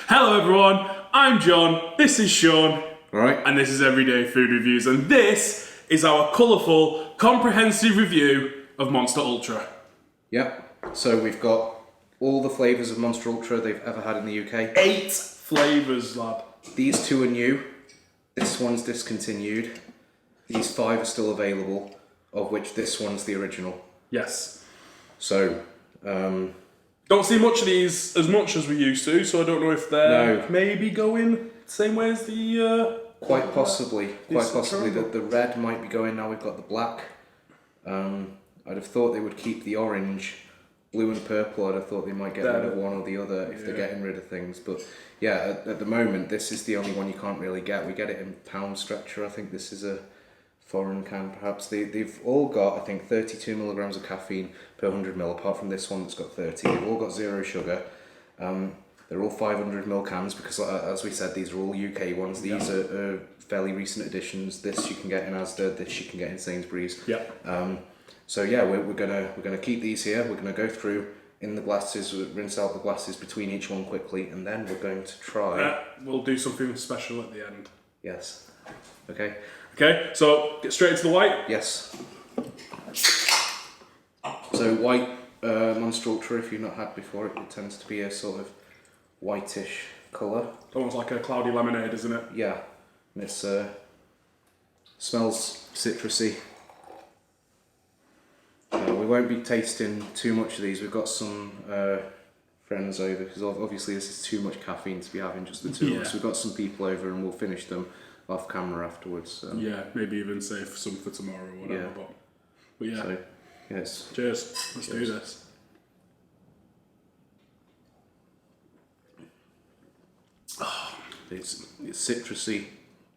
Hello everyone, I'm John, this is Sean, Right. and this is Everyday Food Reviews, and this is our colourful, comprehensive review of Monster Ultra. Yep. So we've got all the flavours of Monster Ultra they've ever had in the UK. 8 flavours, lad. These 2 are new. This one's discontinued. These 5 are still available, of which this one's the original. Yes. So, don't see much of these as much as we used to, so I don't know if they're maybe going the same way as the... quite possibly. Citron. The red might be going now. We've got the black. I'd have thought they would keep the orange. Blue and purple, I'd have thought they might get rid of one or the other if they're getting rid of things. But yeah, at the moment, this is the only one you can't really get. We get it in pound stretcher. I think this is a foreign can, perhaps. They've all got, I think, 32 milligrams of caffeine per 100 ml, apart from this one that's got 30. They've all got 0 sugar. They're all 500 ml cans because, as we said, these are all UK ones. These are fairly recent additions. This you can get in Asda. This you can get in Sainsbury's. Yeah. So yeah, we're gonna keep these here. We're gonna go through in the glasses, rinse out the glasses between each one quickly, and then we're going to try. We'll do something special at the end. Yes. Okay. Okay, so get straight into the white. Yes. So white Monster Ultra, if you've not had before, it tends to be a sort of whitish colour. Almost like a cloudy lemonade, isn't it? Yeah, and it's smells citrusy. We won't be tasting too much of these. We've got some friends over because obviously this is too much caffeine to be having just the two of us. We've got some people over and we'll finish them off camera afterwards. So. Yeah, maybe even save some for tomorrow or whatever. Yeah. But yeah. So, yes. Cheers. Let's do this. Oh, it's citrusy.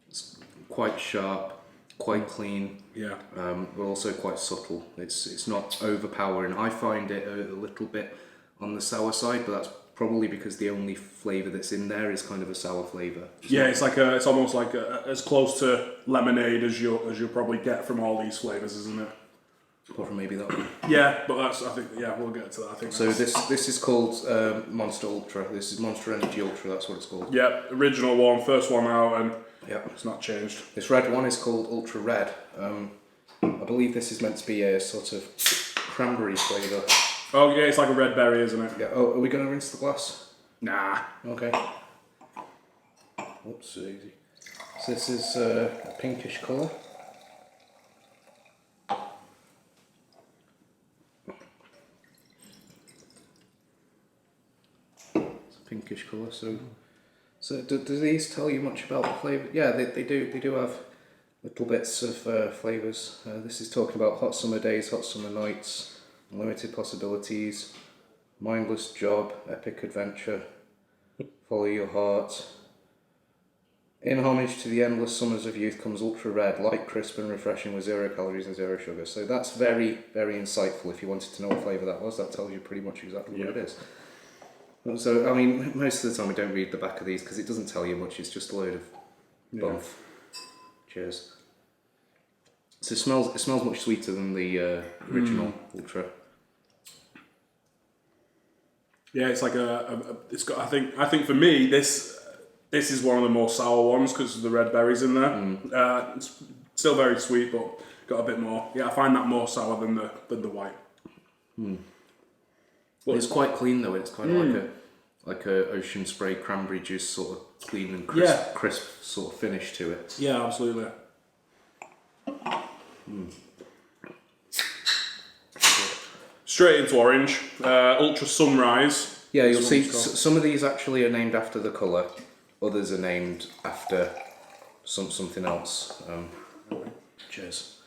It's quite sharp. Quite clean, but also quite subtle. It's not overpowering. I find it a little bit on the sour side, but that's probably because the only flavour that's in there is kind of a sour flavour. It's almost like as close to lemonade as you'll probably get from all these flavours, isn't it? Apart from maybe that one. Yeah, but that's we'll get to that. I think. So this is called Monster Ultra. This is Monster Energy Ultra. That's what it's called. Yeah, original one, first one out, and. Yeah, it's not changed. This red one is called Ultra Red. I believe this is meant to be a sort of cranberry flavour. Oh yeah, it's like a red berry, isn't it? Yeah. Oh, are we going to rinse the glass? Nah. Okay. Oops, easy. So this is a pinkish colour. It's a pinkish colour, So do these tell you much about the flavour? Yeah, they do have little bits of flavours. This is talking about hot summer days, hot summer nights, unlimited possibilities, mindless job, epic adventure, follow your heart. In homage to the endless summers of youth comes Ultra Red, light, crisp and refreshing with 0 calories and 0 sugar. So that's very, very insightful. If you wanted to know what flavour that was, that tells you pretty much exactly what it is. So, I mean, most of the time we don't read the back of these because it doesn't tell you much, it's just a load of bumf. Cheers. So it smells much sweeter than the original Ultra. Yeah, it's like it's got. I think for me this is one of the more sour ones because of the red berries in there. It's still very sweet, but got a bit more. Yeah, I find that more sour than the white. But it's quite clean though. It's kind of like a ocean spray cranberry juice sort of clean and crisp sort of finish to it. Yeah, absolutely. Straight into orange, Ultra Sunrise. Yeah, you'll see some of these actually are named after the colour. Others are named after something else. Cheers.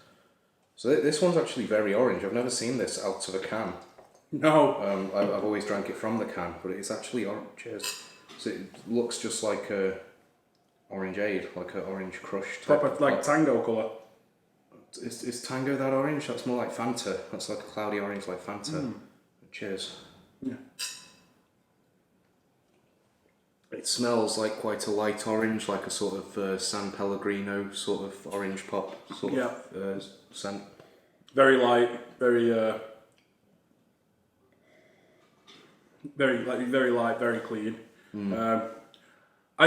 So this one's actually very orange. I've never seen this out of a can. No. I've always drank it from the can, but it's actually orange. Cheers. So it looks just like a orangeade, like an orange crush. Proper like tango colour. Is Tango that orange? That's more like Fanta. That's like a cloudy orange like Fanta. Cheers. Yeah. It smells like quite a light orange, like a sort of San Pellegrino sort of orange pop sort of scent. Very light, very light, very clean.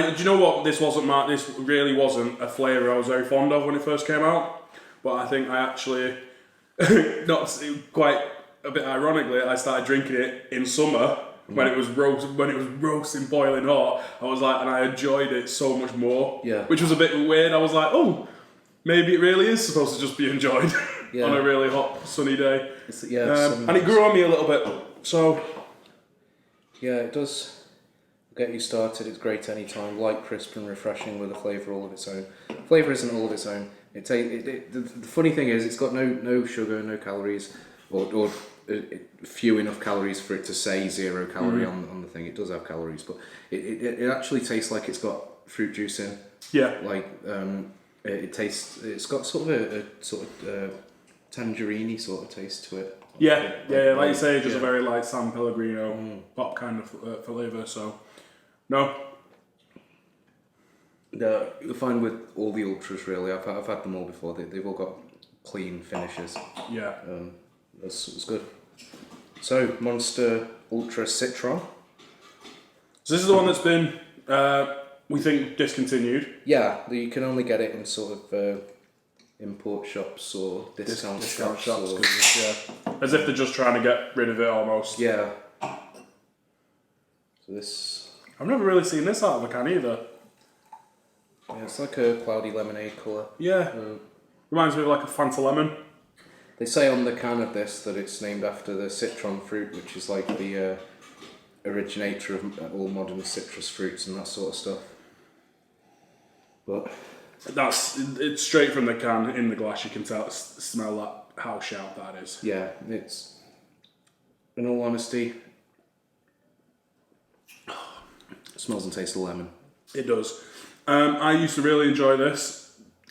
Do you know what? This really wasn't a flavour I was very fond of when it first came out. But I think I actually, not quite a bit ironically, I started drinking it in summer when it was roasting, boiling hot. I was like, and I enjoyed it so much more. Yeah. Which was a bit weird. I was like, oh, maybe it really is supposed to just be enjoyed on a really hot, sunny day. And it grew on me a little bit. So. Yeah, it does get you started. It's great anytime. Light, crisp, and refreshing with a flavour all of its own. Flavour isn't all of its own. The funny thing is, it's got no sugar, no calories, or few enough calories for it to say 0 calorie on the thing. It does have calories, but it actually tastes like it's got fruit juice in. Yeah. Like it's got sort of tangerine-y sort of taste to it. Yeah, like you say, just a very light San Pellegrino pop kind of flavour. So, no. Yeah, you'll find with all the ultras really. I've had them all before. They've all got clean finishes. Yeah. That's good. So Monster Ultra Citron. So this is the one that's been, we think, discontinued. Yeah, you can only get it in sort of import shops or discount shops. As if they're just trying to get rid of it almost. Yeah. So this. I've never really seen this out of a can either. Yeah, it's like a cloudy lemonade colour. Yeah. Reminds me of like a Fanta lemon. They say on the can of this that it's named after the citron fruit, which is like the originator of all modern citrus fruits and that sort of stuff. But It's straight from the can in the glass. You can smell that, how sharp that is. yeah, it's, in all honesty, it smells and tastes of lemon. It does. I used to really enjoy this.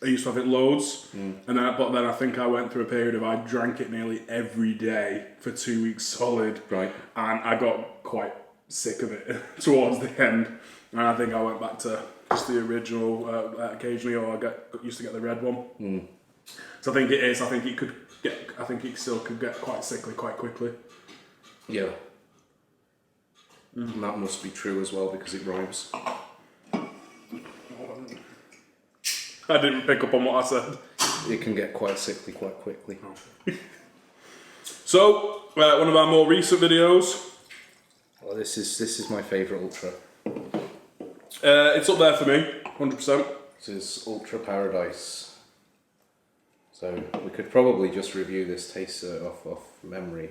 I used to have it loads, but then I think I went through a period of I drank it nearly every day for 2 weeks solid. Right. And I got quite sick of it towards the end. And I think I went back to just the original occasionally, or I used to get the red one. So I think it is. I think it still could get quite sickly quite quickly. Yeah. And that must be true as well because it rhymes. I didn't pick up on what I said. It can get quite sickly quite quickly. So, one of our more recent videos. Well, this is my favourite Ultra. It's up there for me, 100%. This is Ultra Paradise. So we could probably just review this taste off memory.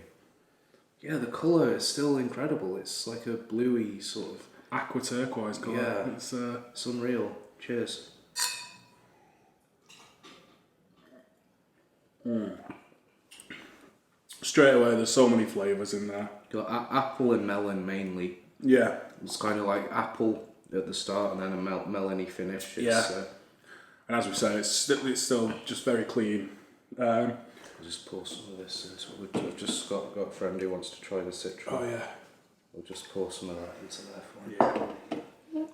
Yeah, the colour is still incredible. It's like a bluey sort of Aqua turquoise colour. Yeah, It's unreal. Cheers. Straight away, there's so many flavours in there. Got apple and melon mainly. Yeah. It's kind of like apple at the start and then a melony finish. It's, and as we say, it's still just very clean. I'll just pour some of this into it. We've just got a friend who wants to try the Citron. Oh yeah. We'll just pour some of that into there for him. Yeah.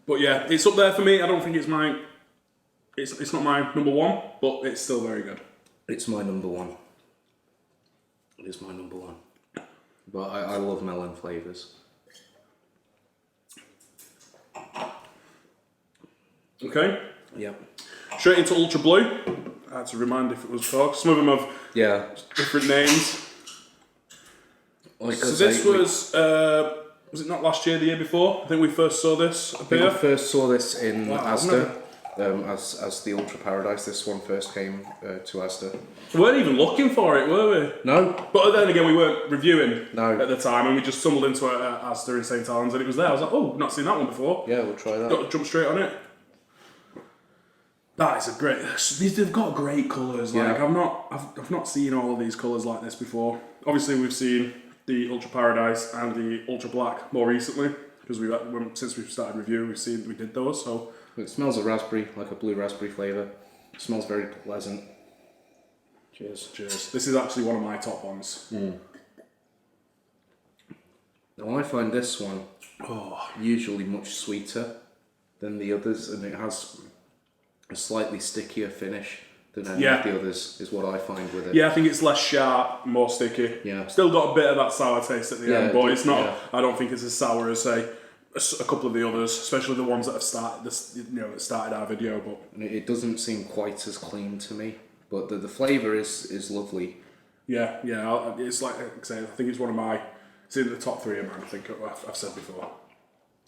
But yeah, it's up there for me. I don't think it's my... It's not my number one, but it's still very good. It's my number one. It is my number one. But I love melon flavours. Okay. Yep. Straight into Ultra Blue. I had to remind if it was called. Some of them have different names. Like so this was it not last year, the year before? I think we first saw this appear. I first saw this in Asda. As the Ultra Paradise, this one first came to Asda. We weren't even looking for it, were we? No. But then again, we weren't reviewing at the time, and we just stumbled into Asda in St Helens, and it was there. I was like, oh, not seen that one before. Yeah, we'll try that. Got to jump straight on it. That is a great. They've got great colours. Yeah. Like I've not seen all of these colours like this before. Obviously, we've seen the Ultra Paradise and the Ultra Black more recently because since we've started reviewing, we did those. So it smells of raspberry, like a blue raspberry flavour. It smells very pleasant. Cheers. Cheers. This is actually one of my top ones. Now I find this one usually much sweeter than the others, and it has a slightly stickier finish than any of the others, is what I find with it. Yeah, I think it's less sharp, more sticky. Yeah. Still got a bit of that sour taste at the end, but it's not. Yeah. I don't think it's as sour as say a couple of the others, especially the ones that have started this, that started our video. But And it doesn't seem quite as clean to me, but the flavour is lovely. yeah, it's like I say, I think it's one of my. It's in the top 3 of mine. I think I've said before.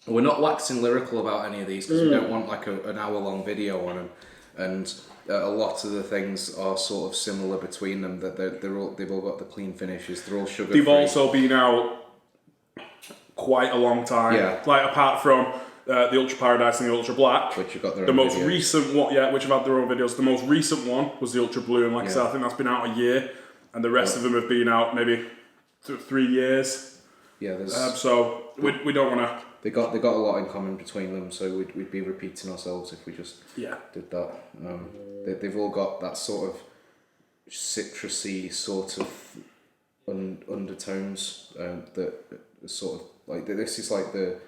We're not waxing lyrical about any of these because we don't want like an hour-long video on them, and a lot of the things are sort of similar between them. That they've all got the clean finishes. They're all sugar-free. They've also been out quite a long time. Yeah. Like apart from the Ultra Paradise and the Ultra Black, which have got their the own most videos. recent one, which have had their own videos. The most recent one was the Ultra Blue, and like I said, I think that's been out a year, and the rest of them have been out maybe 3 years. Yeah, there's. So we don't want to. They got a lot in common between them, so we'd be repeating ourselves if we just did that. They've all got that sort of citrusy sort of undertones that sort of like this is like the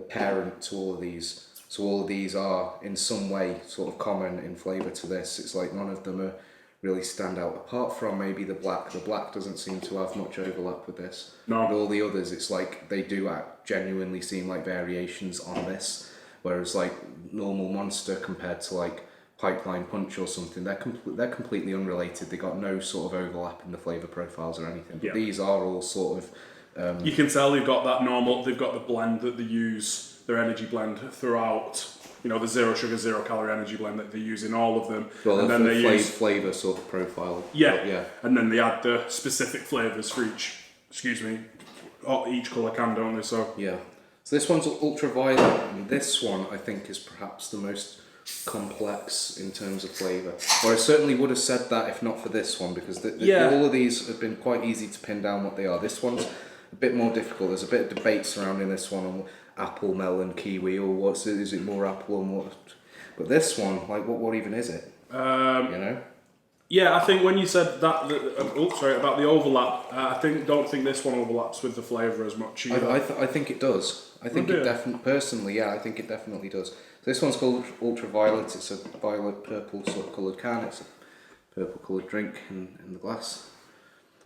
parent to all of these. So all of these are in some way sort of common in flavour to this. It's like none of them are really stand out apart from maybe the black. The black doesn't seem to have much overlap with this. No. But all the others, it's like they do genuinely seem like variations on this. Whereas like normal Monster compared to like Pipeline Punch or something, they're completely unrelated. They got no sort of overlap in the flavour profiles or anything. But these are all sort of. You can tell they've got that normal. They've got the blend that they use, their energy blend throughout. The 0 sugar, 0 calorie energy blend that they use in all of them. Well, and then they use flavour sort of profile. Yeah. And then they add the specific flavours for each colour can, don't they? So yeah. So this one's ultraviolet, and this one I think is perhaps the most complex in terms of flavour. Or I certainly would have said that if not for this one, because all of these have been quite easy to pin down what they are. This one's a bit more difficult. There's a bit of debate surrounding this one on apple, melon, kiwi, or is it more apple and what? But this one, like, what even is it? Yeah, I think when you said that, about the overlap, don't think this one overlaps with the flavour as much either. I think it does. I think it definitely, personally, I think it definitely does. So this one's called Ultraviolet. It's a violet purple sort of coloured can. It's a purple coloured drink in the glass.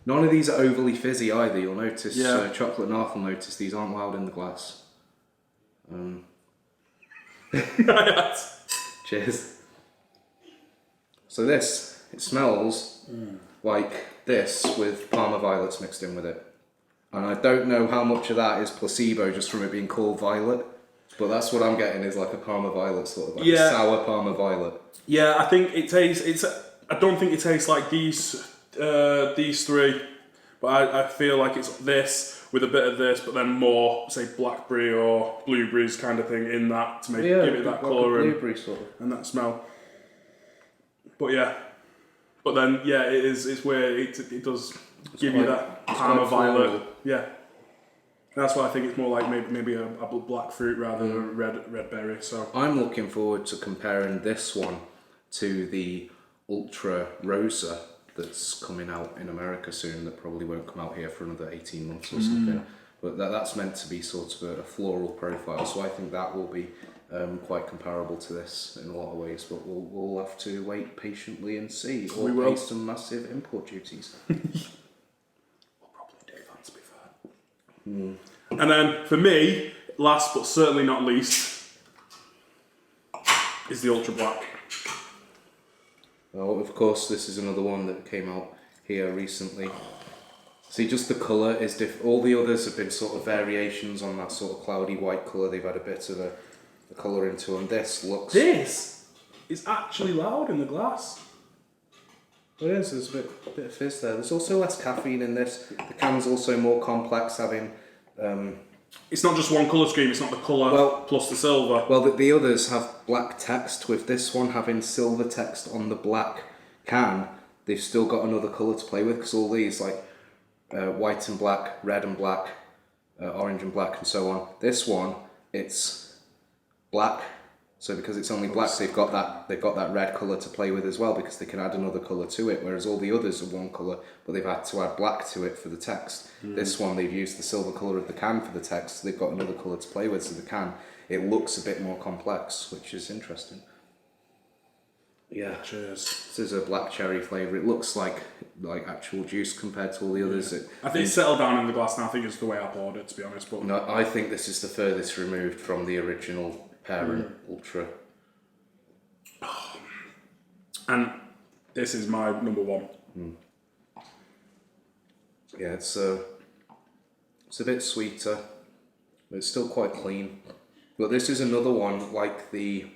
None of these are overly fizzy either. You'll notice, Chocolate and Arth will notice these aren't wild in the glass. Cheers. So this, it smells like this with Parma violets mixed in with it. And I don't know how much of that is placebo just from it being called violet, but that's what I'm getting is like a Parma violet sort of, like a sour Parma violet. Yeah, I think it tastes, I don't think it tastes like these 3, but I feel like it's this with a bit of this, but then more, say, blackberry or blueberries kind of thing in that to give it that colour and that smell. But then it's where it does give you that Parma violet. Yeah. That's why I think it's more like maybe a black fruit rather than a red berry. So I'm looking forward to comparing this one to the Ultra Rosa that's coming out in America soon, that probably won't come out here for another 18 months or something. But that's meant to be sort of a floral profile, so I think that will be quite comparable to this in a lot of ways, but we'll have to wait patiently and see, or pay some massive import duties. We'll probably do that, to be fair. And then, for me, last but certainly not least, is the Ultra Black. Well, of course, this is another one that came out here recently. See, just the colour is different. All the others have been sort of variations on that sort of cloudy white colour. They've had a bit of a colour into them. This is actually loud in the glass. It is. There's a bit of fizz there. There's also less caffeine in this. The can's also more complex, having... It's not just one colour scheme, it's not the colour plus the silver. Well, the others have black text, with this one having silver text on the black can. They've still got another colour to play with, because all these, like white and black, red and black, orange and black, and so on. This one, it's black. So because it's only black, they've got that red colour to play with as well, because they can add another colour to it, whereas all the others are one colour, but they've had to add black to it for the text. This one, they've used the silver colour of the can for the text, so they've got another colour to play with, so the can, it looks a bit more complex, which is interesting. Yeah. Cheers. This is a black cherry flavour. It looks like actual juice compared to all the others. Yeah. I think it's settled down in the glass now. I think it's the way I poured it, to be honest. But no, I think this is the furthest removed from the original parent Ultra. And this is my number one. Yeah, it's a bit sweeter, but it's still quite clean. But this is another one like the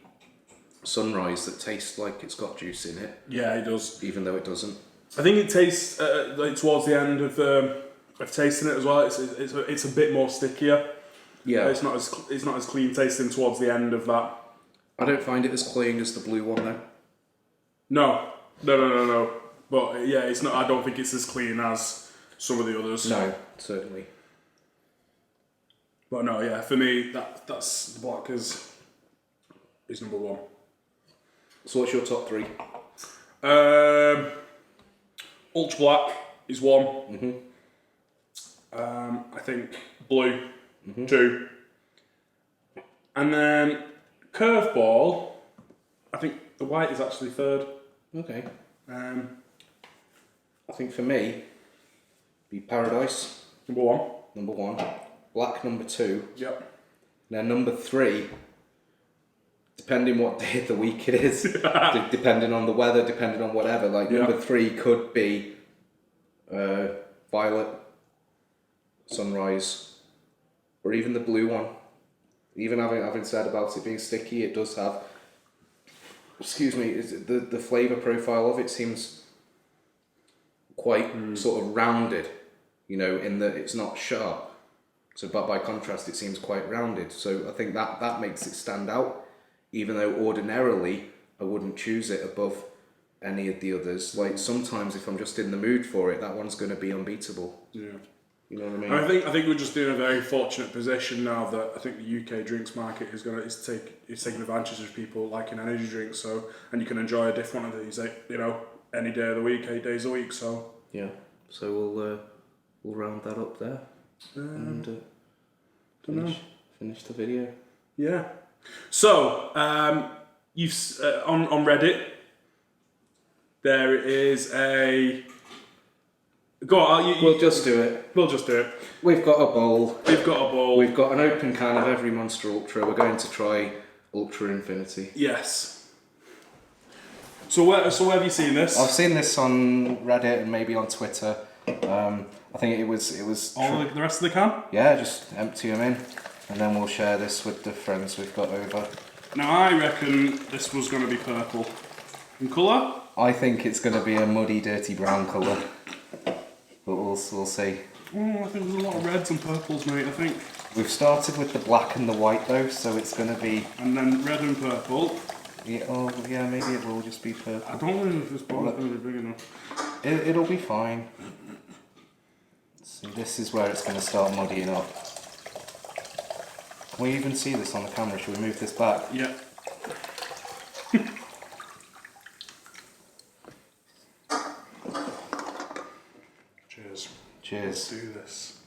Sunrise that tastes like it's got juice in it. Yeah, it does. Even though it doesn't. I think it tastes like towards the end of tasting it as well. It's a bit more stickier. Yeah, it's not as clean tasting towards the end of that. I don't find it as clean as the blue one though. No. But yeah, it's not. I don't think it's as clean as some of the others. No, certainly. But no, yeah, for me that's the black is number one. So what's your top three? Ultra Black is one. I think Blue, two. And then Curveball, I think the white is actually third. Okay. I think for me, be Paradise. Number one. Number one. Black number two. Yep. Now number three, depending what day of the week it is, depending on the weather, depending on whatever, number three could be Violet, Sunrise, or even the blue one. Even having said about it being sticky, it does have, the flavour profile of it seems quite sort of rounded, in that it's not sharp. So, but by contrast, it seems quite rounded. So I think that makes it stand out, even though ordinarily I wouldn't choose it above any of the others. Like sometimes if I'm just in the mood for it, that one's going to be unbeatable. Yeah. You know what I mean? And I think we're just in a very fortunate position now that I think the UK drinks market is taking advantage of people liking energy drinks. So, and you can enjoy a different one of these, any day of the week, 8 days a week. So yeah. So we'll round that up there and finish the video. Yeah. So you've on Reddit there is a. Go on. We'll just do it. We'll just do it. We've got a bowl. We've got a bowl. We've got an open can of every Monster Ultra. We're going to try Ultra Infinity. Yes. So where have you seen this? I've seen this on Reddit and maybe on Twitter. I think it was. All the rest of the can? Yeah, just empty them in, and then we'll share this with the friends we've got over. Now I reckon this was going to be purple. In colour? I think it's going to be a muddy, dirty brown colour. But we'll see. Oh, I think there's a lot of reds and purples, mate, I think. We've started with the black and the white though, so it's going to be... And then red and purple. Yeah, maybe it will just be purple. I don't know if this bottle's going to be big enough. It'll be fine. Let's see, this is where it's going to start muddying up. Can we even see this on the camera? Should we move this back? Yeah. Cheers. Let's do this.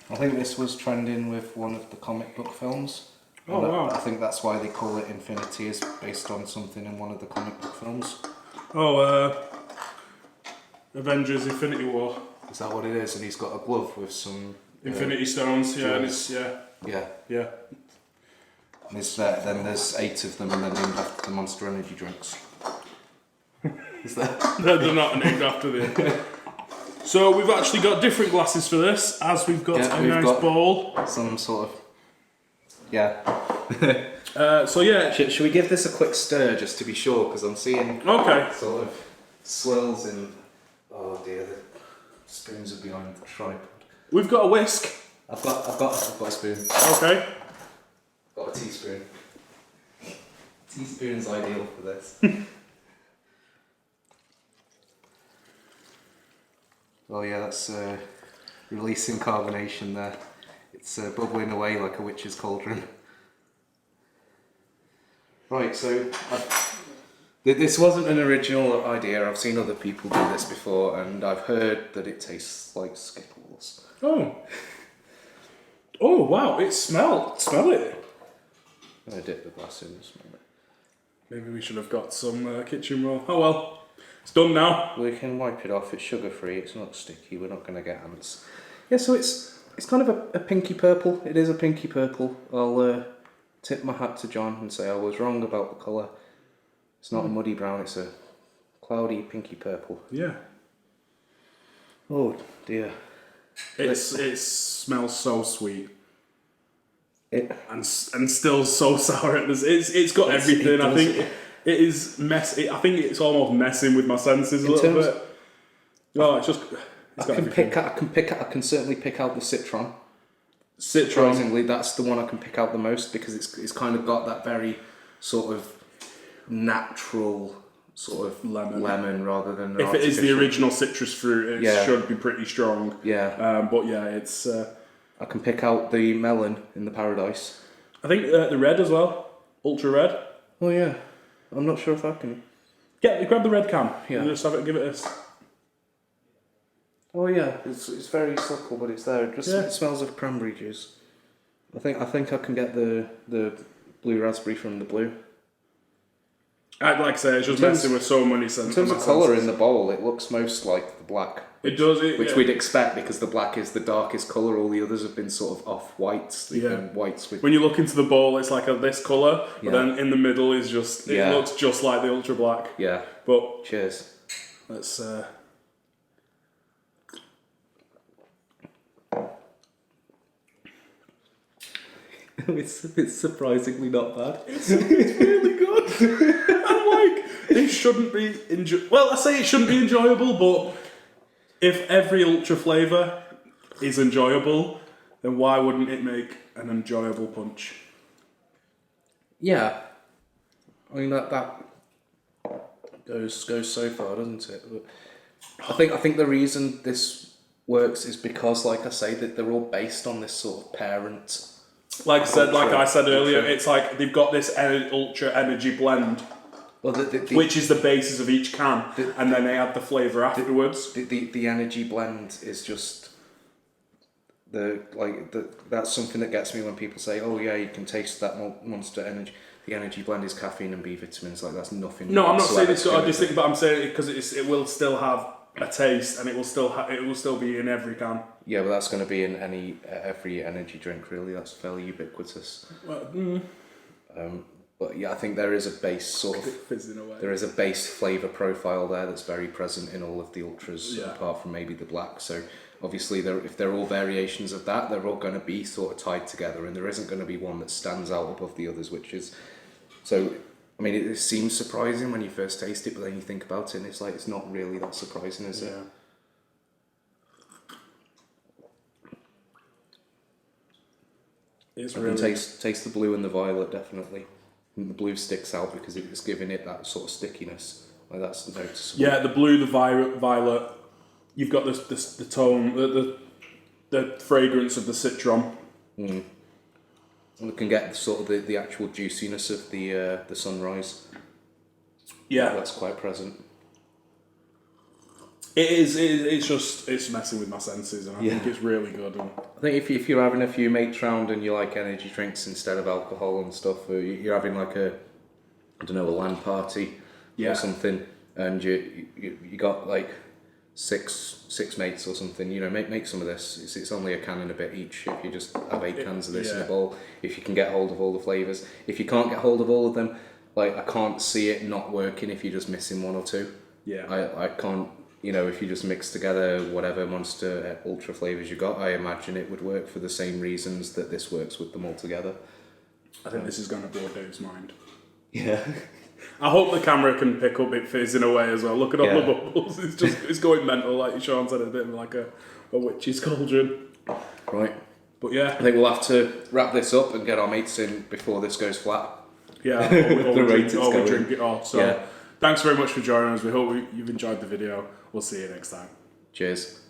I think this was trending with one of the comic book films. Oh, wow. I think that's why they call it Infinity, is based on something in one of the comic book films. Oh, Avengers Infinity War. Is that what it is? And he's got a glove with some... Infinity Stones, yeah, and jewels. Yeah. Then there's 8 of them and they're named after the Monster Energy drinks. Is that? They're not named after the... So we've actually got different glasses for this, as we've got a nice bowl. Some sort of... Yeah. So yeah. Should we give this a quick stir just to be sure? Because I'm seeing sort of swirls in... Oh dear, the spoons are behind the tripod. We've got a whisk. I've got a spoon. Okay. Got a teaspoon. Teaspoon's ideal for this. Oh yeah, that's releasing carbonation there. It's bubbling away like a witch's cauldron. Right, so this wasn't an original idea. I've seen other people do this before, and I've heard that it tastes like Skittles. Oh. Oh wow, smell it. I'm going to dip the glass in and smell it. Maybe we should have got some kitchen roll. Oh well, it's done now. We can wipe it off. It's sugar free. It's not sticky. We're not going to get ants. Yeah, so it's kind of a pinky purple. It is a pinky purple. I'll tip my hat to John and say I was wrong about the colour. It's not a muddy brown. It's a cloudy pinky purple. Yeah. Oh dear. It smells so sweet. And still so sour. It's got everything. I think it is messy. I think it's almost messing with my senses a little bit. Oh, it's just. I can certainly pick out the citron. Surprisingly, that's the one I can pick out the most because it's kind of got that very sort of natural sort of lemon rather than. If it is the original citrus fruit, it should be pretty strong. Yeah. But yeah, it's. I can pick out the melon in the paradise. I think the red as well, ultra red. Oh yeah, I'm not sure if I can. Grab the red can. Yeah. And just have it. Give it a. Oh yeah, it's very subtle, but it's there. It smells of cranberry juice. I think I can get the blue raspberry from the blue. I'd like to say it's just messing with so many senses. In terms of colour in the bowl, it looks most like the black. It does, which we'd expect because the black is the darkest colour. All the others have been sort of off whites. Whites with. When you look into the bowl, it's like this colour, but then in the middle is just it looks just like the ultra black. Yeah. But cheers. Let's. It's surprisingly not bad. It's really good. I'm like, it shouldn't be well, I say it shouldn't be enjoyable, but if every ultra flavour is enjoyable, then why wouldn't it make an enjoyable punch? Yeah, I mean that goes so far, doesn't it? But I think the reason this works is because, like I say, that they're all based on this sort of parent. Like I said earlier, it's like they've got this ultra energy blend, which is the basis of each can, and then they add the flavour afterwards. The energy blend is just that's something that gets me when people say, "Oh yeah, you can taste that Monster energy." The energy blend is caffeine and B vitamins. Like that's nothing. No, I'm not saying it's got a distinct, but I'm saying it because it will still have a taste, and it will still be in every can. Yeah, but that's going to be in every energy drink. Really, that's fairly ubiquitous. Well, but yeah, I think there is a base sort of there is a base flavour profile there that's very present in all of the ultras, apart from maybe the black. So obviously, if they're all variations of that, they're all going to be sort of tied together, and there isn't going to be one that stands out above the others, which is so. I mean, it seems surprising when you first taste it, but then you think about it, and it's like it's not really that surprising, is it? It's really. Taste the blue and the violet definitely. And the blue sticks out because it's giving it that sort of stickiness. Like that's noticeable. Yeah, the blue, the violet. You've got the tone, the fragrance of the citron. Mm. And we can get sort of the actual juiciness of the sunrise. Yeah, that's quite present. It is. It's messing with my senses, and I think it's really good. I think if you're having a few mates round and you like energy drinks instead of alcohol and stuff, or you're having like a LAN party or something, and you got like six mates or something, make some of this. It's only a can and a bit each. If you just have 8 cans of this in a bowl, if you can get hold of all the flavours. If you can't get hold of all of them, like I can't see it not working if you're just missing one or two. Yeah, I can't. If you just mix together whatever Monster Ultra flavours you got, I imagine it would work for the same reasons that this works with them all together. I think this is going to blow Dave's mind. Yeah. I hope the camera can pick up it fizzing away as well. Look at all the bubbles. It's going mental, like Sean said, a bit like a witch's cauldron. Right. But yeah. I think we'll have to wrap this up and get our mates in before this goes flat. Yeah. Or we drink it all. So thanks very much for joining us. We hope you've enjoyed the video. We'll see you next time. Cheers.